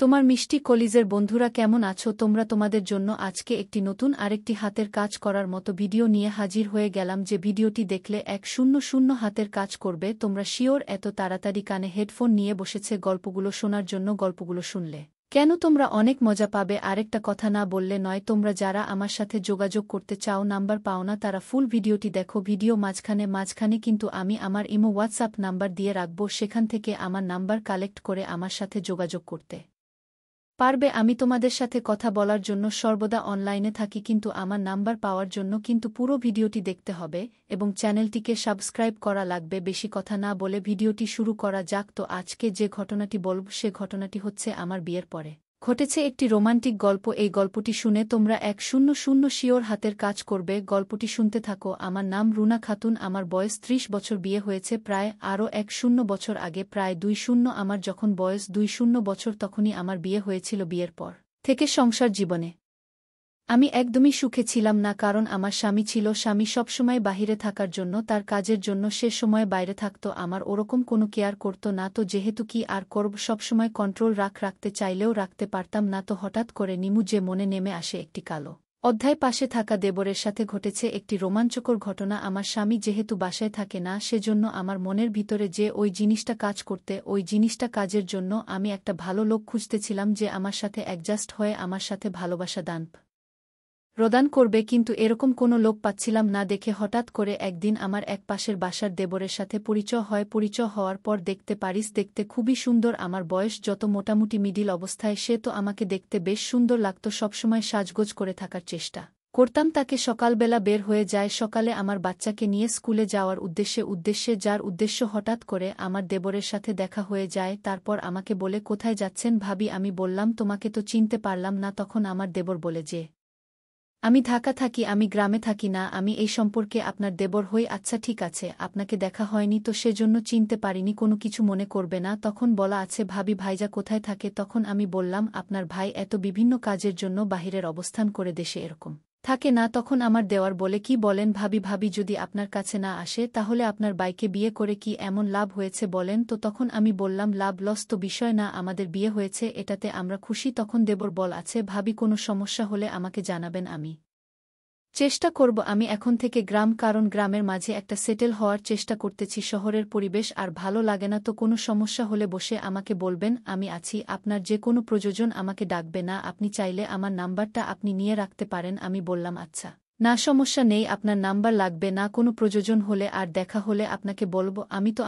তোমার মিষ্টি কলিজের বন্ধুরা কেমন আছো তোমরা? তোমাদের জন্য আজকে একটি নতুন আরেকটি হাতের কাজ করার মতো ভিডিও নিয়ে হাজির হয়ে গেলাম। যে ভিডিওটি দেখলে 100 হাতের কাজ করবে তোমরা শিওর। এত তাড়াতাড়ি কানে হেডফোন নিয়ে বসেছে গল্পগুলো শোনার জন্য। গল্পগুলো শুনলে কেন তোমরা অনেক মজা পাবে। আরেকটা কথা না বললে নয়, তোমরা যারা আমার সাথে যোগাযোগ করতে চাও, নাম্বার পাও না, তারা ফুল ভিডিওটি দেখো। ভিডিও মাঝখানে কিন্তু আমি আমার ইমো হোয়াটসঅ্যাপ নাম্বার দিয়ে রাখবো, সেখান থেকে আমার নাম্বার কালেক্ট করে আমার সাথে যোগাযোগ করতে পারবে। আমি তোমাদের সাথে কথা বলার জন্য সর্বদা অনলাইনে থাকি, কিন্তু আমার নাম্বার পাওয়ার জন্য কিন্তু পুরো ভিডিওটি দেখতে হবে এবং চ্যানেলটিকে সাবস্ক্রাইব করা লাগবে। বেশি কথা না বলে ভিডিওটি শুরু করা যাক। তো আজকে যে ঘটনাটি বলব সে ঘটনাটি হচ্ছে আমার বিয়ের পরে ঘটেছে একটি রোমান্টিক গল্প। এই গল্পটি শুনে তোমরা 100 শিওর হাতের কাজ করবে। গল্পটি শুনতে থাকো। আমার নাম রুনা খাতুন, আমার বয়স 30 বছর, বিয়ে হয়েছে প্রায় আরও 10 বছর আগে, প্রায় 20। আমার যখন বয়স 20 বছর তখনই আমার বিয়ে হয়েছিল। বিয়ের পর থেকে সংসার জীবনে আমি একদমই সুখে ছিলাম না, কারণ আমার স্বামী ছিল। স্বামী সবসময় বাহিরে থাকার জন্য, তার কাজের জন্য সে সময় বাইরে থাকত, আমার ওরকম কোনো কেয়ার করত না। তো যেহেতু কি আর করব, সবসময় কন্ট্রোল রাখতে চাইলেও রাখতে পারতাম না। তো হঠাৎ করে নিমু যে মনে নেমে আসে একটি কালো অধ্যায়। পাশে থাকা দেবরের সাথে ঘটেছে একটি রোমাঞ্চকর ঘটনা। আমার স্বামী যেহেতু বাসায় থাকে না, সেজন্য আমার মনের ভিতরে যে ওই জিনিসটা কাজ করতে, ওই জিনিসটা কাজের জন্য আমি একটা ভালো লোক খুঁজতেছিলাম যে আমার সাথে অ্যাডজাস্ট হয়ে আমার সাথে ভালোবাসা দান প্রদান করবে, কিন্তু এরকম কোনো লোক পাচ্ছিলাম না। দেখে হঠাৎ করে একদিন আমার এক পাশের বাসার দেবরের সাথে পরিচয় হয়। পরিচয় হওয়ার পর দেখতে পারিস দেখতে খুবই সুন্দর। আমার বয়স যত মোটামুটি মিডিল অবস্থায়, সে তো আমাকে দেখতে বেশ সুন্দর লাগত। সবসময় সাজগোজ করে থাকার চেষ্টা করতাম তাকে। সকালবেলা বের হয়ে যায়, সকালে আমার বাচ্চাকে নিয়ে স্কুলে যাওয়ার উদ্দেশ্যে যার উদ্দেশ্য হঠাৎ করে আমার দেবরের সাথে দেখা হয়ে যায়। তারপর আমাকে বলে, কোথায় যাচ্ছেন ভাবি? আমি বললাম, তোমাকে তো চিনতে পারলাম না। তখন আমার দেবর বলে যে, আমি ঢাকা থাকি, আমি গ্রামে থাকি না, আমি এই সম্পর্কে আপনার দেবর হই। আচ্ছা ঠিক আছে, আপনাকে দেখা হয়নি তো সেজন্য চিনতে পারিনি, কোনো কিছু মনে করবে না। তখন বলা আছে, ভাবি ভাইজা কোথায় থাকে? তখন আমি বললাম, আপনার ভাই এত বিভিন্ন কাজের জন্য বাহিরের অবস্থান করে দেশে এরকম থাকে না। তখন আমার দেওয়ার বলে, কি বলেন ভাবি যদি আপনার কাছে না আসে তাহলে আপনার বাইকে বিয়ে করে কি এমন লাভ হয়েছে বলেন তো? তখন আমি বললাম, লাভ লস তো বিষয় না, আমাদের বিয়ে হয়েছে, এটাতে আমরা খুশি। তখন দেবর বল আছে, ভাবি কোনো সমস্যা হলে আমাকে জানাবেন, আমি চেষ্টা করব। আমি এখন থেকে গ্রাম, কারণ গ্রামের মাঝে একটা সেটেল হওয়ার চেষ্টা করতেছি। শহরের পরিবেশ আর ভালো লাগে না। তো কোনো সমস্যা হলে বসে আমাকে বলবেন, আমি আছি। আপনার যে কোনো প্রয়োজন আমাকে ডাকবে না, আপনি চাইলে আমার নাম্বারটা আপনি নিয়ে রাখতে পারেন। আমি বললাম, আচ্ছা না, সমস্যা নেই, আপনার নাম্বার লাগবে না, কোনো প্রয়োজন হলে আর দেখা হলে আপনাকে বলবো।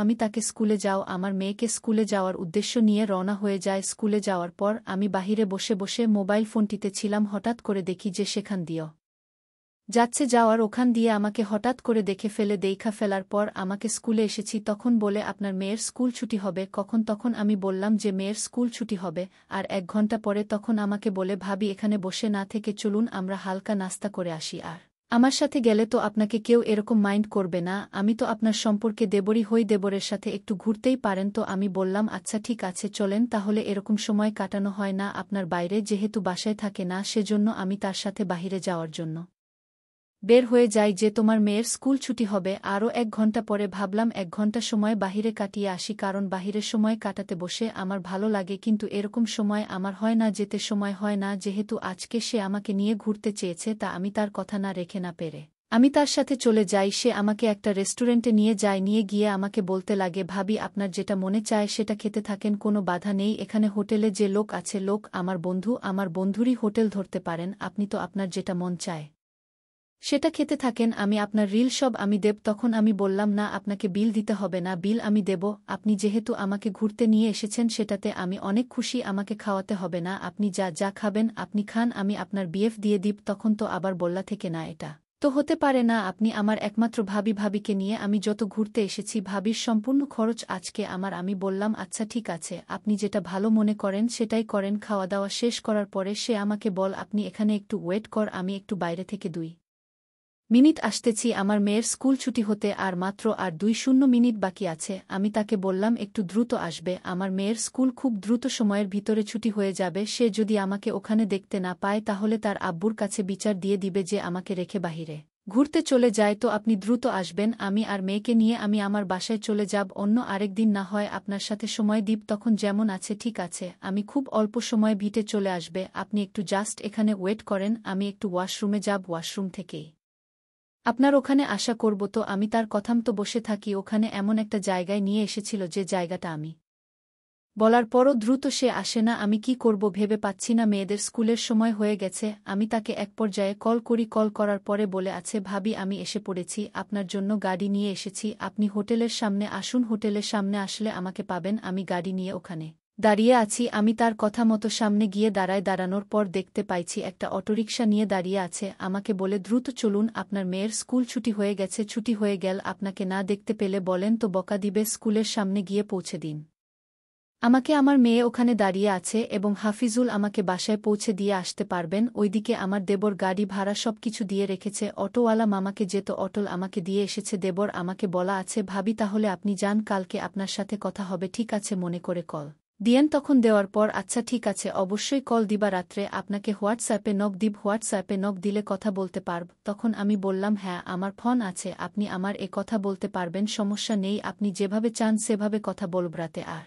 আমি তাকে স্কুলে যাও, আমার মেয়েকে স্কুলে যাওয়ার উদ্দেশ্য নিয়ে রওনা হয়ে যায়। স্কুলে যাওয়ার পর আমি বাহিরে বসে মোবাইল ফোনটিতে ছিলাম। হঠাৎ করে দেখি যে সেখান দিয়েও যাওয়ার ওখান দিয়ে আমাকে হঠাৎ করে দেখে দেখা ফেলার পর আমাকে স্কুলে এসেছি। তখন বলে, আপনার মেয়ের স্কুল ছুটি হবে কখন? তখন আমি বললাম যে মেয়ের স্কুল ছুটি হবে আর 1 ঘন্টা পরে। তখন আমাকে বলে, ভাবি এখানে বসে না থেকে চলুন আমরা হালকা নাস্তা করে আসি, আর আমার সাথে গেলে তো আপনাকে কেউ এরকম মাইন্ড করবে না, আমি তো আপনার সম্পর্কে দেবরই হই, দেবরের সাথে একটু ঘুরতেই পারেন। তো আমি বললাম, আচ্ছা ঠিক আছে চলেন তাহলে। এরকম সময় কাটানো হয় না আপনার বাইরে, যেহেতু বাসায় থাকে না সেজন্য আমি তার সাথে বাহিরে যাওয়ার জন্য বের হয়ে যাই যে তোমার মেয়ের স্কুল ছুটি হবে আরও 1 ঘন্টা পরে। ভাবলাম 1 ঘন্টা সময় বাহিরে কাটিয়ে আসি, কারণ বাহিরের সময় কাটাতে বসে আমার ভালো লাগে, কিন্তু এরকম সময় আমার হয় না, যেতে সময় হয় না। যেহেতু আজকে সে আমাকে নিয়ে ঘুরতে চেয়েছে, তা আমি তার কথা না রেখে না পেরে আমি তার সাথে চলে যাই। সে আমাকে একটা রেস্টুরেন্টে নিয়ে যায়, নিয়ে গিয়ে আমাকে বলতে লাগে, ভাবি আপনার যেটা মনে চায় সেটা খেতে থাকেন, কোনো বাধা নেই। এখানে হোটেলে যে লোক আছে, লোক আমার বন্ধু, আমার বন্ধুরই হোটেল ধরতে পারেন আপনি, তো আপনার যেটা মন চায় সেটা খেতে থাকেন, আমি আপনার রিল সব আমি দেব। তখন আমি বললাম, না আপনাকে বিল দিতে হবে না, বিল আমি দেব। আপনি যেহেতু আমাকে ঘুরতে নিয়ে এসেছেন সেটাতে আমি অনেক খুশি, আমাকে খাওয়াতে হবে না, আপনি যা খাবেন আপনি খান, আমি আপনার বিএফ দিয়ে দিব। তখন তো আবার বললা থেকে, না এটা তো হতে পারে না, আপনি আমার একমাত্র ভাবিকে নিয়ে আমি যত ঘুরতে এসেছি ভাবির সম্পূর্ণ খরচ আজকে আমার। আমি বললাম, আচ্ছা ঠিক আছে, আপনি যেটা ভালো মনে করেন সেটাই করেন। খাওয়া দাওয়া শেষ করার পরে সে আমাকে বল, আপনি এখানে একটু ওয়েট কর, আমি একটু বাইরে থেকে 2 মিনিট আসতেছি, আমার মেয়ের স্কুল ছুটি হতে আর মাত্র 2 মিনিট বাকি আছে। আমি তাকে বললাম একটু দ্রুত আসবে, আমার মেয়ের স্কুল খুব দ্রুত সময়ের ভিতরে ছুটি হয়ে যাবে। সে যদি আমাকে ওখানে দেখতে না পায় তাহলে তার আব্বুর কাছে বিচার দিয়ে দিবে যে আমাকে রেখে বাহিরে ঘুরতে চলে যায় তো আপনি দ্রুত আসবেন, আমি আর মেয়েকে নিয়ে আমি আমার বাসায় চলে যাব, অন্য আরেক দিন না হয় আপনার সাথে সময় দিব, তখন যেমন আছে ঠিক আছে, আমি খুব অল্প সময় ভিটে চলে আসবে, আপনি একটু জাস্ট এখানে ওয়েট করেন, আমি একটু ওয়াশরুমে যাব, ওয়াশরুম থেকেই আপনার ওখানে আশা করব। তো আমি তার কথামতো বসে থাকি, ওখানে এমন একটা জায়গায় নিয়ে এসেছিল যে জায়গাটা আমি বলার পরও দ্রুত সে আসে না, আমি কি করব ভেবে পাচ্ছি না, মেয়েদের স্কুলের সময় হয়ে গেছে, আমি তাকে এক পর্যায়ে কল করি, কল করার পরে বলে আছে, ভাবি আমি এসে পড়েছি, আপনার জন্য গাড়ি নিয়ে এসেছি, আপনি হোটেলের সামনে আসুন, হোটেলের সামনে আসলে আমাকে পাবেন, আমি গাড়ি নিয়ে ওখানে দাঁড়িয়ে আছি। আমি তার কথা মতো সামনে গিয়ে দাঁড়ানোর পর দেখতে পাইছি একটা অটোরিকশা নিয়ে দাঁড়িয়ে আছে, আমাকে বলে দ্রুত চলুন, আপনার মেয়ের স্কুল ছুটি হয়ে গেছে, ছুটি হয়ে গেল আপনাকে না দেখতে পেলে বলেন তো বকা দিবে, স্কুলের সামনে গিয়ে পৌঁছে দিন আমাকে, আমার মেয়ে ওখানে দাঁড়িয়ে আছে এবং হাফিজুল আমাকে বাসায় পৌঁছে দিয়ে আসতে পারবেন, ওইদিকে আমার দেবর গাড়ি ভাড়া সবকিছু দিয়ে রেখেছে, অটোওয়ালা মামাকে যেত অটল আমাকে দিয়ে এসেছে, দেবর আমাকে বলা আছে, ভাবি তাহলে আপনি যান, কালকে আপনার সাথে কথা হবে, ঠিক আছে মনে করে কল দিয়েন, তখন দেওয়ার পর আচ্ছা ঠিক আছে অবশ্যই কল দিবা, রাত্রে আপনাকে হোয়াটসঅ্যাপে নক দিব, হোয়াটসঅ্যাপে নক দিলে কথা বলতে পারব, তখন আমি বললাম হ্যাঁ আমার ফোন আছে, আপনি আমার এ কথা বলতে পারবেন, সমস্যা নেই, আপনি যেভাবে চান সেভাবে কথা বলব, রাতে আর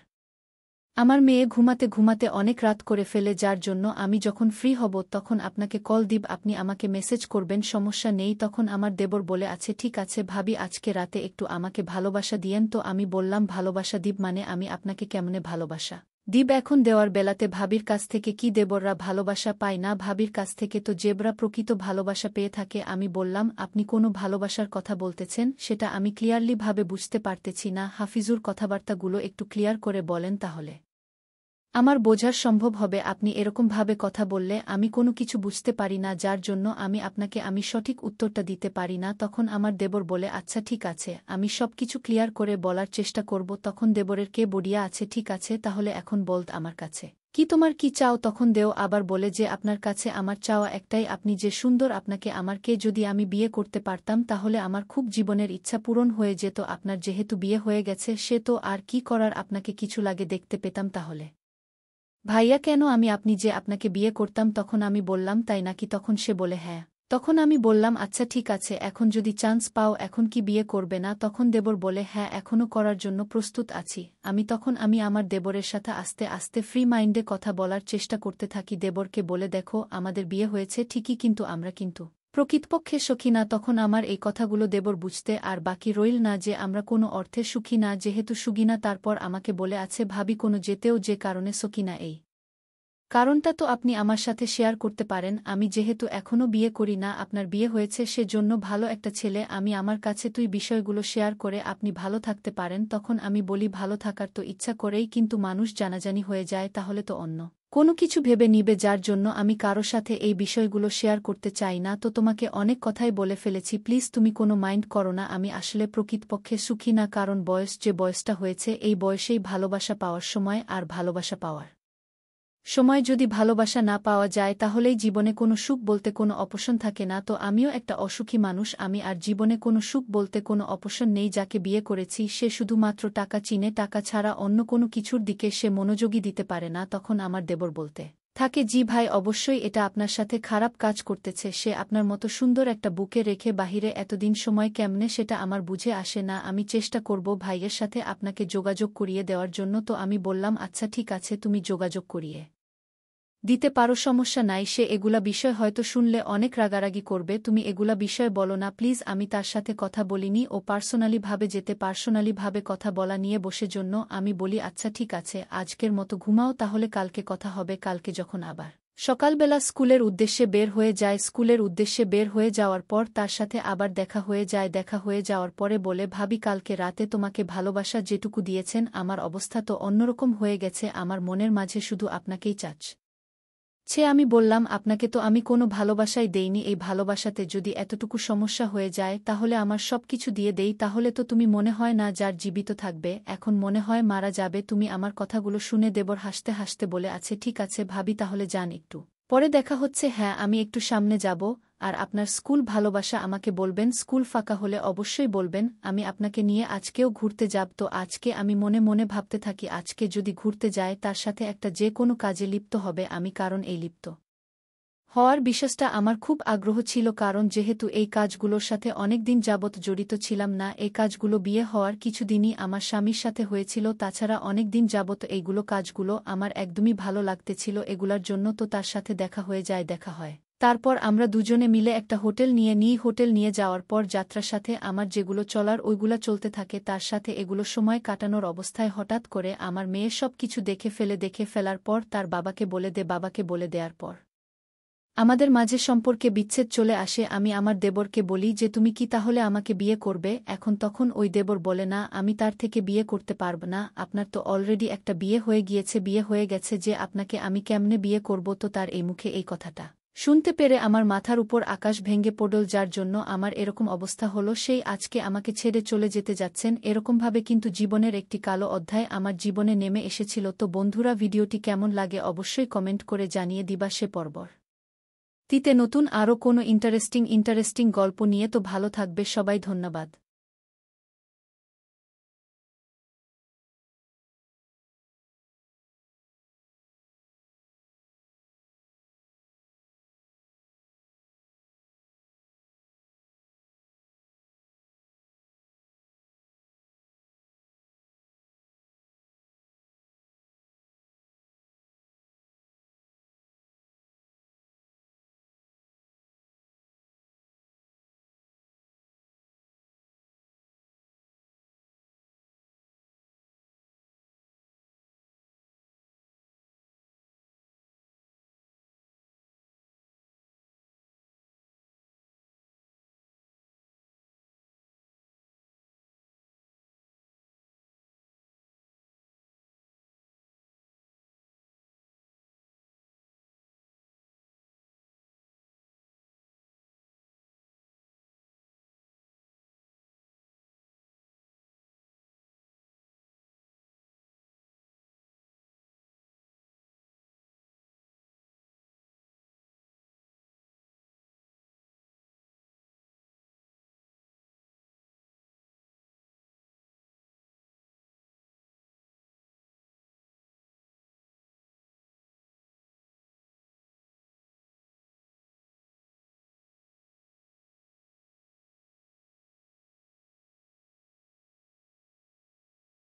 আমার মেয়ে ঘুমাতে ঘুমাতে অনেক রাত করে ফেলে, যার জন্য আমি যখন ফ্রি হব তখন আপনাকে কল দিব, আপনি আমাকে মেসেজ করবেন, সমস্যা নেই, তখন আমার দেবর বলে আছে ঠিক আছে ভাবি আজকে রাতে একটু আমাকে ভালোবাসা দিয়েন, তো আমি বললাম ভালোবাসা দিব মানে আমি আপনাকে কেমনে ভালোবাসা দিব, এখন দেওয়ার বেলাতে ভাবির কাছ থেকে কি দেবররা ভালোবাসা পায় না, ভাবির কাছ থেকে তো জেবরা প্রকৃত ভালোবাসা পেয়ে থাকে, আমি বললাম আপনি কোনো ভালোবাসার কথা বলতেছেন সেটা আমি ক্লিয়ারলি ভাবে বুঝতে পারতেছি না, হাফিজুর কথাবার্তাগুলো একটু ক্লিয়ার করে বলেন তাহলে আমার বোঝার সম্ভব হবে, আপনি এরকমভাবে কথা বললে আমি কোনো কিছু বুঝতে পারি না, যার জন্য আমি সঠিক উত্তরটা দিতে পারি না, তখন আমার দেবর বলে আচ্ছা ঠিক আছে আমি সব কিছু ক্লিয়ার করে বলার চেষ্টা করব, তখন দেবরের কে বডিয়া আছে, ঠিক আছে তাহলে এখন বলত আমার কাছে কি তোমার কি চাও, তখন দেও আবার বলে যে আপনার কাছে আমার চাওয়া একটাই, আপনি যে সুন্দর, আপনাকে আমার কে যদি আমি বিয়ে করতে পারতাম তাহলে আমার খুব জীবনের ইচ্ছা পূরণ হয়ে যেত, আপনার যেহেতু বিয়ে হয়ে গেছে সে তো আর কি করার, আপনাকে কিছু লাগে দেখতে পেতাম তাহলে ভাইয়া কেন আমি আপনি যে আপনাকে বিয়ে করতাম, তখন আমি বললাম তাই নাকি, তখন সে বলে হ্যাঁ, তখন আমি বললাম আচ্ছা ঠিক আছে এখন যদি চান্স পাও এখন কি বিয়ে করবে না, তখন দেবর বলে হ্যাঁ এখনও করার জন্য প্রস্তুত আছি, আমি আমার দেবরের সাথে আস্তে আস্তে ফ্রি মাইন্ডে কথা বলার চেষ্টা করতে থাকি, দেবরকে বলে দেখো আমাদের বিয়ে হয়েছে ঠিকই কিন্তু আমরা কিন্তু প্রকৃতপক্ষে সুখী না, তখন আমার এই কথাগুলো দেবর বুঝতে আর বাকি রইল না যে আমরা কোনো অর্থে সুখী না, যেহেতু সুখী না, তারপর আমাকে বলে আছে ভাবি কোনো যেতেও যে কারণে সুখী না এই কারণটা তো আপনি আমার সাথে শেয়ার করতে পারেন, আমি যেহেতু এখনও বিয়ে করি না, আপনার বিয়ে হয়েছে সে জন্য ভালো একটা ছেলে, আমি আমার কাছে তুই বিষয়গুলো শেয়ার করে আপনি ভালো থাকতে পারেন, তখন আমি বলি ভালো থাকার তো ইচ্ছা করেই, কিন্তু মানুষ জানাজানি হয়ে যায় তাহলে তো অন্য কোনো কিছু ভেবে নিবে, যার জন্য আমি কারো সাথে এই বিষয়গুলো শেয়ার করতে চাই না, তো তোমাকে অনেক কথাই বলে ফেলেছি প্লিজ তুমি কোনো মাইন্ড করো না, আমি আসলে প্রকৃতপক্ষে সুখী না, কারণ যে বয়সটা হয়েছে এই বয়সেই ভালোবাসা পাওয়ার সময়, আর ভালোবাসা পাওয়ার সময় যদি ভালোবাসা না পাওয়া যায় তাহলেই জীবনে কোনো সুখ বলতে কোনো অপশন থাকে না, তো আমিও একটা অসুখী মানুষ, আমি আর জীবনে কোনো সুখ বলতে কোনো অপশন নেই, যাকে বিয়ে করেছি সে শুধুমাত্র টাকা চিনে, টাকা ছাড়া অন্য কোনো কিছুর দিকে সে মনোযোগী দিতে পারে না, তখন আমার দেবর বলতে থাকে জি ভাই অবশ্যই এটা আপনার সাথে খারাপ কাজ করতেছে, সে আপনার মতো সুন্দর একটা বুকে রেখে বাহিরে এতদিন সময় কেমনে সেটা আমার বুঝে আসে না, আমি চেষ্টা করব ভাইয়ের সাথে আপনাকে যোগাযোগ করিয়ে দেওয়ার জন্য, তো আমি বললাম আচ্ছা ঠিক আছে তুমি যোগাযোগ করিয়ে দিতে পারো সমস্যা নাই, সে এগুলা বিষয় হয়তো শুনলে অনেক রাগারাগি করবে, তুমি এগুলা বিষয় বলো না প্লিজ, আমি তার সাথে কথা বলিনি, ও পার্সোনালি ভাবে কথা বলা নিয়ে বসে জন্য আমি বলি আচ্ছা ঠিক আছে আজকের মতো ঘুমাও তাহলে কালকে কথা হবে, কালকে যখন আবার সকালবেলা স্কুলের উদ্দেশ্যে বের হয়ে যায়, স্কুলের উদ্দেশ্যে বের হয়ে যাওয়ার পর তার সাথে আবার দেখা হয়ে যাওয়ার পরে বলে ভাবি কালকে রাতে তোমাকে ভালোবাসা যেটুকু দিয়েছেন আমার অবস্থা তো অন্যরকম হয়ে গেছে, আমার মনের মাঝে শুধু আপনাকেই আমি বললাম আপনাকে তো আমি কোনো ভালোবাসাই দেইনি, এই ভালোবাসাতে যদি এতটুকু সমস্যা হয়ে যায় তাহলে আমার সবকিছু দিয়ে দেই, তাহলে তো তুমি মনে হয় না যার জীবিত থাকবে, এখন মনে হয় মারা যাবে, তুমি আমার কথাগুলো শুনে দেবর হাসতে হাসতে বলে আছে ঠিক আছে ভাবি তাহলে যান, একটু পরে দেখা হচ্ছে, হ্যাঁ আমি একটু সামনে যাব, আর আপনার স্কুল ভালোবাসা আমাকে বলবেন, স্কুল ফাঁকা হলে অবশ্যই বলবেন, আমি আপনাকে নিয়ে আজকেও ঘুরতে যাব, তো আজকে আমি মনে মনে ভাবতে থাকি আজকে যদি ঘুরতে যায় তার সাথে একটা যে কোনো কাজে লিপ্ত হবে আমি, কারণ এই লিপ্ত হওয়ার বিশ্বাসটা আমার খুব আগ্রহ ছিল, কারণ যেহেতু এই কাজগুলোর সাথে অনেকদিন যাবৎ জড়িত ছিলাম না। এই কাজগুলো বিয়ে হওয়ার কিছুদিনই আমার স্বামীর সাথে হয়েছিল। তাছাড়া অনেক দিন যাবৎ এইগুলো কাজগুলো আমার একদমই ভালো লাগতেছিল। এগুলার জন্য তো তার সাথে দেখা হয়ে যায়, দেখা হয়। তারপর আমরা দুজনে মিলে একটা হোটেল নিই। হোটেল নিয়ে যাওয়ার পর যাত্রার সাথে আমার যেগুলো চলার ওইগুলা চলতে থাকে। তার সাথে এগুলো সময় কাটানোর অবস্থায় হঠাৎ করে আমার মেয়ে সব কিছু দেখে ফেলার পর তার বাবাকে বলে দেওয়ার পর আমাদের মাঝে সম্পর্কে বিচ্ছেদ চলে আসে। আমি আমার দেবরকে বলি যে তুমি কি তাহলে আমাকে বিয়ে করবে? এখন তখন ওই দেবর বলে, না, আমি তার থেকে বিয়ে করতে পারব না। আপনার তো অলরেডি একটা বিয়ে হয়ে গেছে যে আপনাকে আমি কেমনে বিয়ে করব? তো তার এই মুখে এই কথাটা শুনতে পেরে আমার মাথার উপর আকাশ ভেঙে পড়ল। যার জন্য আমার এরকম অবস্থা হলো। সেই আজকে আমাকে ছেড়ে চলে যেতে যাচ্ছেন, এরকমভাবে কিন্তু জীবনের একটি কালো অধ্যায় আমার জীবনে নেমে এসেছিল। তো বন্ধুরা, ভিডিওটি কেমন লাগে অবশ্যই কমেন্ট করে জানিয়ে দিবা। সে পরবর্তীতে নতুন আরও কোনো ইন্টারেস্টিং গল্প নিয়ে। তো ভালো থাকবে সবাই, ধন্যবাদ।